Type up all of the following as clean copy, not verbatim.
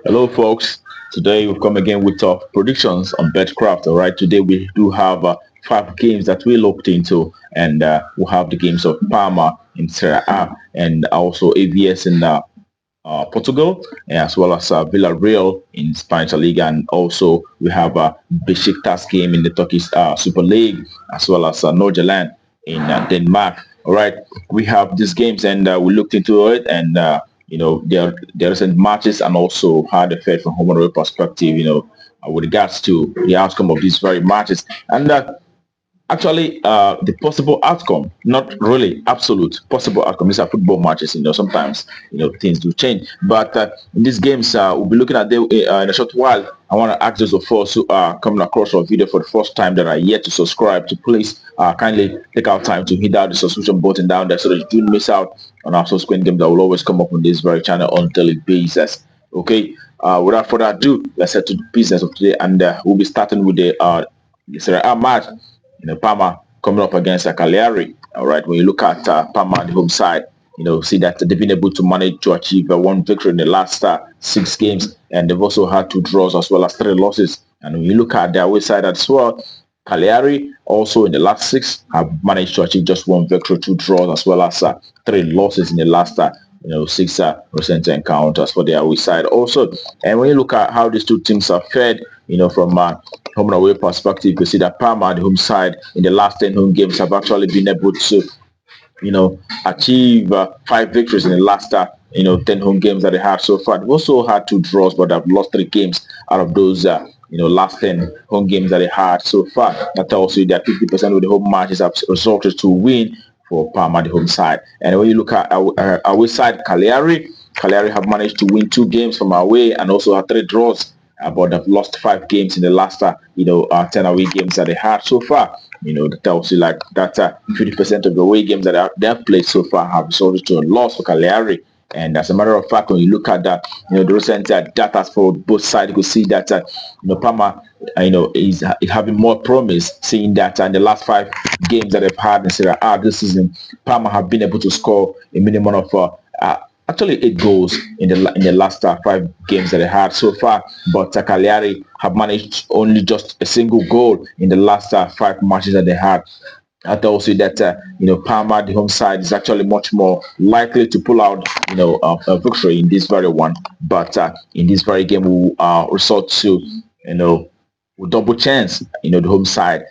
Hello, folks. Today we've come again with our predictions on Betkraft. All right. Today we do have five games that we looked into, and we'll have the games of Parma in Serie A and also AVS in Portugal, as well as Villarreal in Spanish La Liga, and also we have a Besiktas game in the Turkish Super League, as well as Nordsjaelland in Denmark. All right, we have these games, and we looked into it, and their recent matches, and also how they fared from home and away perspective. With regards to the outcome of these very matches, and actually, the possible outcome, not really absolute possible outcome. These are football matches. Sometimes things do change. But in these games, we'll be looking at them in a short while. I want to ask those of us who are coming across our video for the first time that are yet to subscribe to please kindly take out time to hit out the subscription button down there so that you don't miss out on our subsequent games that will always come up on this very channel on a daily basis. Okay. Without further ado, let's head to the business of today, and we'll be starting with the Serie A match. Parma coming up against Cagliari. All right, when you look at Parma on the home side, see that they've been able to manage to achieve one victory in the last six games, and they've also had two draws as well as three losses. And when you look at their away side as well, Cagliari also in the last six have managed to achieve just one victory, two draws, as well as three losses in the last six recent encounters for their away side also. And when you look at how these two teams are fared, from home and away perspective, you can see that Parma, the home side, in the last 10 home games have actually been able to, achieve five victories in the last 10 home games that they had so far. They've also had two draws, but they've lost three games out of those last 10 home games that they had so far. That tells you that 50% of the home matches have resulted to win for Parma, the home side. And when you look at our away side, Cagliari have managed to win two games from away and also have three draws, but they've lost five games in the last 10 away games that they had so far. That tells you like that 50% of the away games that they have played so far have resulted to a loss for Cagliari. And as a matter of fact, when you look at that, the recent data for both sides, you can see that Parma, is having more promise, seeing that in the last five games that they've had in Serie A this season, Parma have been able to score a minimum of actually 8 goals in the last five games that they had so far. But Cagliari have managed only just a single goal in the last five matches that they had. I tells you that Parma, the home side, is actually much more likely to pull out a victory in this very one. But in this very game, we will resort to double chance the home side,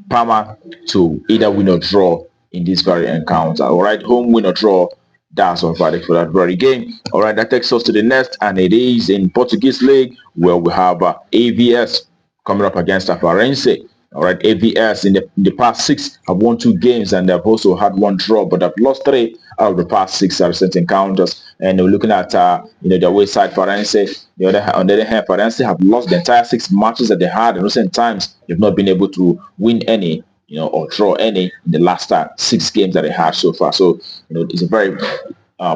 Parma, to either win or draw in this very encounter. All right, home win or draw. That's our verdict for that very game. All right, that takes us to the next, and it is in Portuguese League where we have AVS coming up against Farense. All right, AVS in the past six have won two games, and they've also had one draw, but they've lost three out of the past six recent encounters. And we're looking at the away side, Farense. On the other hand, Farense have lost the entire six matches that they had in recent times. They've not been able to win any, or draw any in the last six games that they had so far. So, it's a very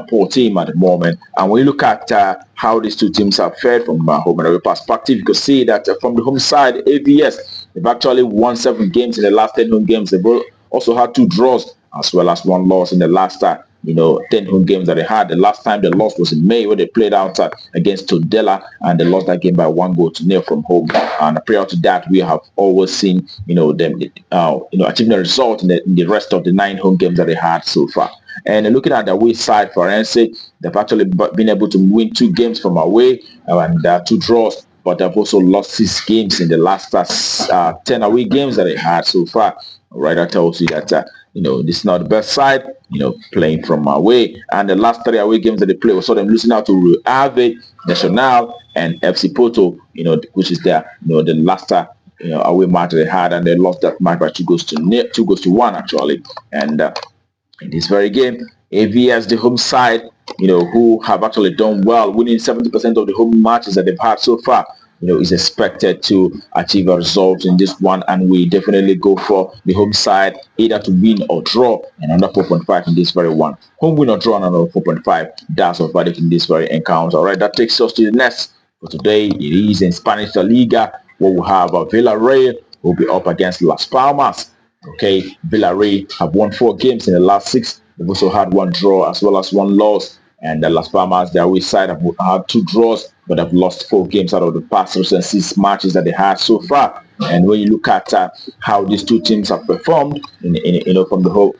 poor team at the moment. And when you look at how these two teams have fared from a home and away perspective, you can see that from the home side, AVS, they've actually won 7 games in the last 10 home games. They've also had 2 draws as well as 1 loss in the last 10 home games that they had. The last time they lost was in May, where they played out against Tondela, and they lost that game by 1-0 from home. And prior to that, we have always seen them achieving a result in the rest of the 9 home games that they had so far. And looking at the away side, Farense, they've actually been able to win 2 games from away and 2 draws, but they've also lost 6 games in the last 10 away games that they had so far. All right, that tells you that this is not the best side, playing from away. And the last 3 away games that they played, we saw them losing out to Ave, Nacional, and FC Porto, which is the last away match they had, and they lost that match by 2-1 actually. And in this very game, AVS, the home side, who have actually done well, winning 70% of the home matches that they've had so far, is expected to achieve a result in this one, and we definitely go for the home side either to win or draw, and under 4.5 in this very one. Home win or draw and under 4.5. That's our verdict in this very encounter. All right, that takes us to the next. For today, it is in Spanish La Liga, where we have Villarreal will be up against Las Palmas. Okay, Villarreal have won 4 games in the last 6. They've also had 1 draw as well as 1 loss. And the Las Palmas, their away side, have had 2 draws, but have lost 4 games out of the past recent 6 matches that they had so far. And when you look at how these two teams have performed, from the home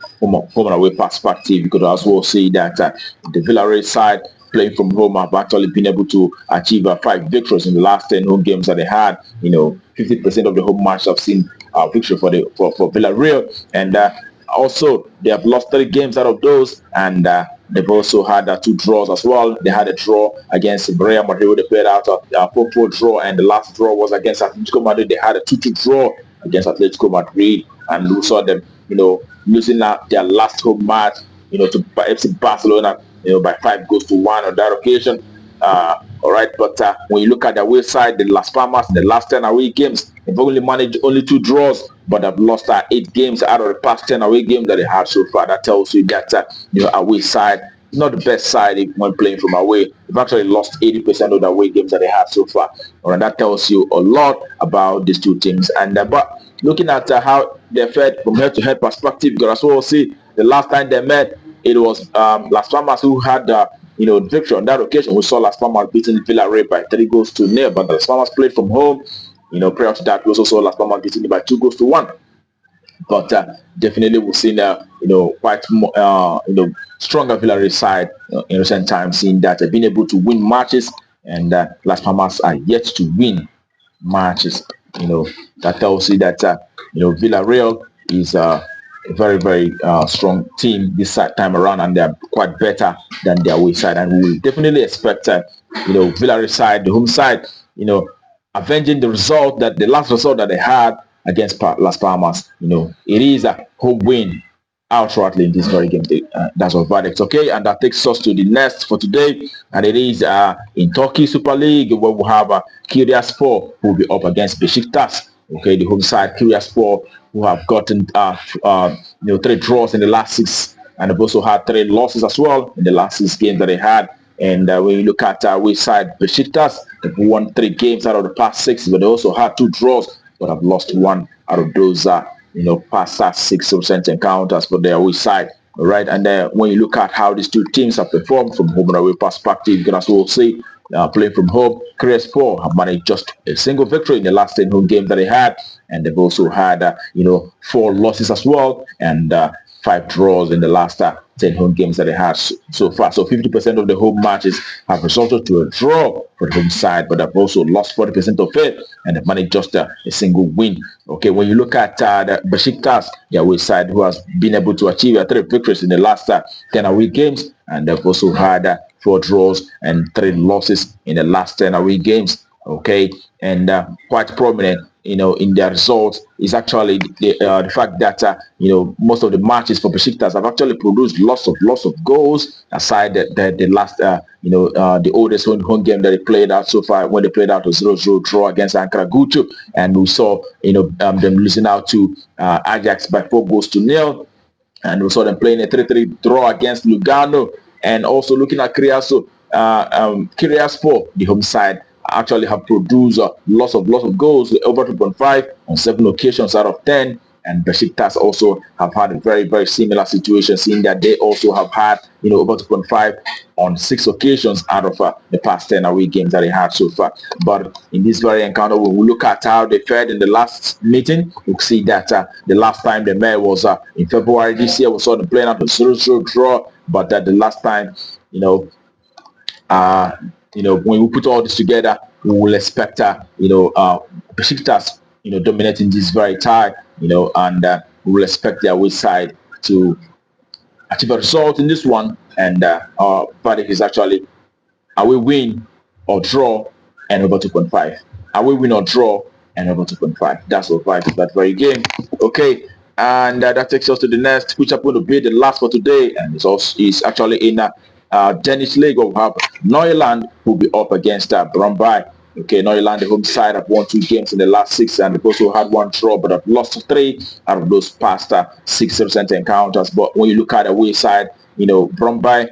and away perspective, you could also see that the Villarreal side, playing from home, have actually been able to achieve 5 victories in the last 10 home games that they had. 50% of the home matches have seen victory for Villarreal, and also they have lost 3 games out of those, and they've also had 2 draws as well. They had a draw against Real Madrid. They played out a 4-4 draw, and the last draw was against Atletico Madrid. They had a 2-2 draw against Atletico Madrid, and we saw them, losing out their last home match, to FC Barcelona, by 5 goals to 1 on that occasion. All right, but when you look at the away side, the Las Palmas, in the last 10 away games, they've only managed only 2 draws, but have lost 8 games out of the past 10 away games that they had so far. That tells you that away side is not the best side when playing from away. They've actually lost 80% of the away games that they had so far. And that tells you a lot about these two teams. And but looking at how they fared from head-to-head perspective, you can as well see the last time they met, it was Las Palmas who had victory on that occasion. We saw Las Palmas beating Villarreal by 3 goals to 0, but Las Palmas played from home. Prior to that, we also saw Las Palmas beating by 2 goals to 1. But definitely we've seen quite stronger Villarreal side in recent times, seeing that they've been able to win matches, and Las Palmas are yet to win matches. That tells you that Villarreal is a very, very strong team this time around, and they're quite better than their away side. And we will definitely expect Villarreal side, the home side, avenging the last result that they had against Las Palmas. It is a home win outrightly in this very game. That's our verdict. Okay, and that takes us to the next for today, and it is in Turkey Super League, where we have Kayserispor who will be up against Besiktas. Okay, the home side, Kayserispor, who have gotten 3 draws in the last 6, and have also had 3 losses as well in the last 6 games that they had. And when you look at away side, Besiktas, they've won 3 games out of the past 6, but they also had 2 draws, but have lost 1 out of those past 6 recent encounters for their away side. All right, and when you look at how these two teams have performed from home and away perspective, you can also see playing from home, Kayserispor have managed just a single victory in the last 10 home games that they had, and they've also had 4 losses as well, and 5 draws in the last 10 home games that they had so far. So 50% of the home matches have resulted to a draw for the home side, but they've also lost 40% of it, and they've managed just a single win. Okay, when you look at the Besiktas, the away side, who has been able to achieve 3 victories in the last 10 away games, and they've also had 4 draws and 3 losses in the last 10 away games. Okay, and quite prominent in their results is actually the fact that most of the matches for Besiktas have actually produced lots of goals, aside the last the oldest home game that they played out so far, when they played out a 0-0 draw against Ankara Gucu, and we saw them losing out to Ajax by 4 goals to 0, and we saw them playing a 3-3 draw against Lugano. And also looking at Kayserispor, the home side, actually have produced lots of goals, over 2.5 on 7 occasions out of 10. And Besiktas also have had a very, very similar situation, seeing that they also have had over 2.5 on 6 occasions out of the past 10 away games that they had so far. But in this very encounter, when we look at how they fared in the last meeting, we'll see that the last time they met was in February this year. We saw them playing out a 0-0 draw, but the last time, when we put all this together, we will expect Besiktas dominating this very tie, and we will expect their away side to achieve a result in this one. And our verdict is actually away win or draw and over 2.5. Away win or draw and over 2.5. That's our verdict of that very game. Okay, and that takes us to the next, which are going to be the last for today, and is actually in Danish League. We'll have Nordsjaelland who will be up against Brondby. Okay, Nordsjaelland, the home side, have won 2 games in the last 6, and they've also had 1 draw, but have lost 3 out of those past 6 recent encounters. But when you look at the away side, Brondby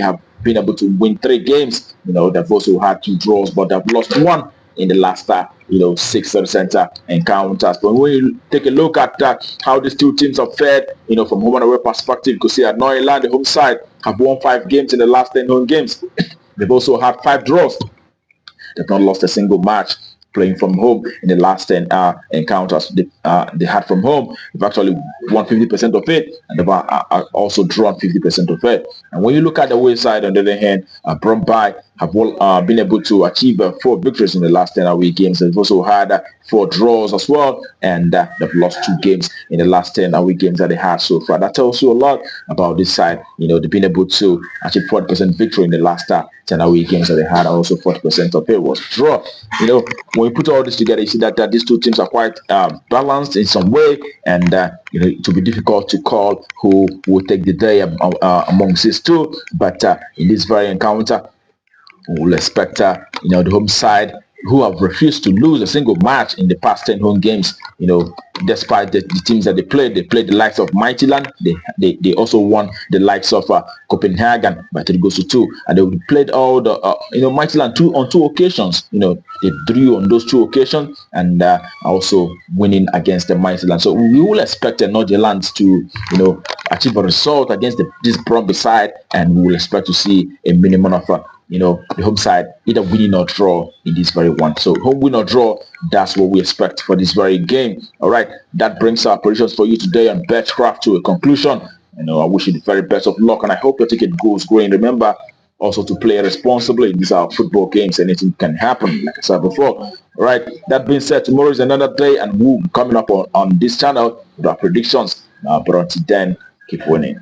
have been able to win 3 games. They've also had 2 draws, but they've lost 1 in the last 6 center encounters. But when you take a look at how these two teams have fared, from home and away perspective, you could see at Nordsjaelland, the home side, have won 5 games in the last 10 home games. They've also had 5 draws. They've not lost a single match playing from home in the last 10 encounters they had from home. They've actually won 50% of it, and they've also drawn 50% of it. And when you look at the away side, on the other hand, Brondby have been able to achieve 4 victories in the last 10 away games. They've also had 4 draws as well, and they've lost 2 games in the last 10 away games that they had so far. That tells you a lot about this side. They've been able to achieve 40% victory in the last 10 away games that they had, and also 40% of it was draw. When you put all this together, you see that these two teams are quite balanced in some way, and it will be difficult to call who will take the day amongst these two. But in this very encounter, we will expect the home side, who have refused to lose a single match in the past 10 home games. Despite the teams that they played the likes of Midtjylland. They also won the likes of Copenhagen by 3-2, and they played all the Midtjylland on 2 occasions. They drew on those 2 occasions, and also winning against the Midtjylland. So we will expect the Nordsjaelland to achieve a result against this Brondby side, and we will expect to see a minimum of the home side either winning or draw in this very one. So home win or draw, that's what we expect for this very game. All right, that brings our predictions for you today on Betkraft to a conclusion. I wish you the very best of luck, and I hope your ticket goes green. Remember also to play responsibly. These are football games, anything can happen, like I said before. All right, that being said, tomorrow is another day, and we'll be coming up on this channel with our predictions. But until then, keep winning.